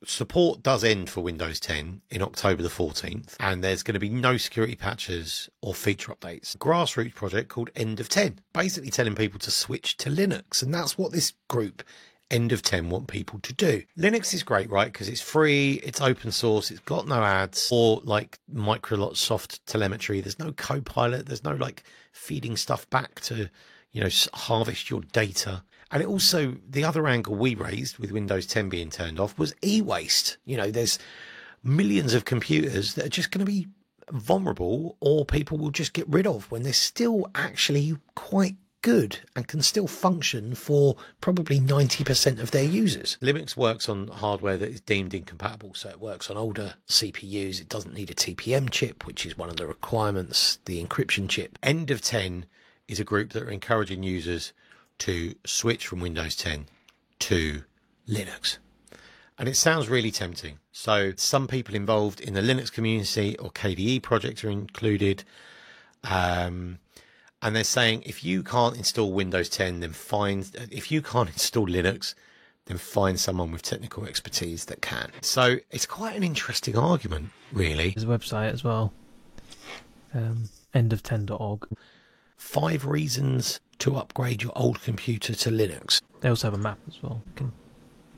support does end for Windows 10 in October the 14th, and there's going to be no security patches or feature updates. A grassroots project called End of 10, basically telling people to switch to Linux, and that's what this group End of 10 want people to do. Linux is great, right? Because it's free, it's open source, it's got no ads or like Microsoft telemetry. There's no Copilot, there's no like feeding stuff back to, harvest your data. And it also, the other angle we raised with Windows 10 being turned off was e-waste. There's millions of computers that are just going to be vulnerable, or people will just get rid of when they're still actually quite good and can still function for probably 90% of their users. Linux works on hardware that is deemed incompatible, so it works on older CPUs. It doesn't need a TPM chip, which is one of the requirements, the encryption chip. End of 10 is a group that are encouraging users to switch from Windows 10 to Linux. And it sounds really tempting. So some people involved in the Linux community or KDE projects are included. And they're saying, if you can't install Windows 10, if you can't install Linux, then find someone with technical expertise that can. So it's quite an interesting argument, really. There's a website as well, endof10.org. 5 reasons to upgrade your old computer to Linux. They also have a map as well. You can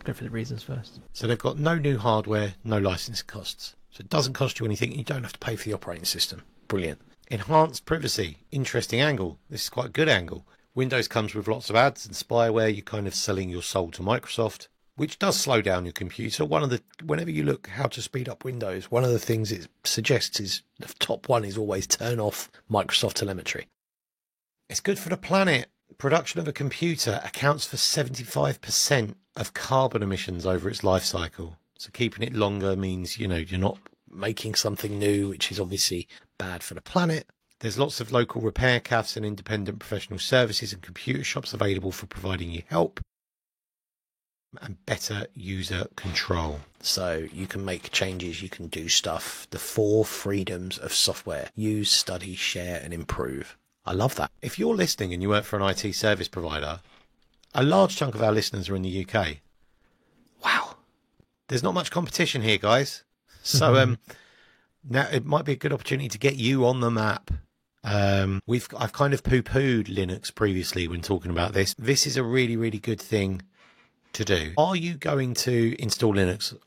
go for the reasons first. So they've got no new hardware, no license costs. So it doesn't cost you anything. You don't have to pay for the operating system. Brilliant. Enhanced privacy. Interesting angle. This is quite a good angle. Windows comes with lots of ads and spyware. You're kind of selling your soul to Microsoft, which does slow down your computer. Whenever you look how to speed up Windows, one of the things it suggests is the top one is always turn off Microsoft telemetry. It's good for the planet. Production of a computer accounts for 75% of carbon emissions over its life cycle. So keeping it longer means, you're not making something new, which is obviously bad for the planet. There's lots of local repair cafes and independent professional services and computer shops available for providing you help. And better user control. So you can make changes, you can do stuff. The 4 freedoms of software: use, study, share, and improve. I love that. If you're listening and you work for an IT service provider, a large chunk of our listeners are in the UK. Wow. There's not much competition here, guys. So now it might be a good opportunity to get you on the map. I've kind of poo-pooed Linux previously when talking about this. This is a really, really good thing to do. Are you going to install Linux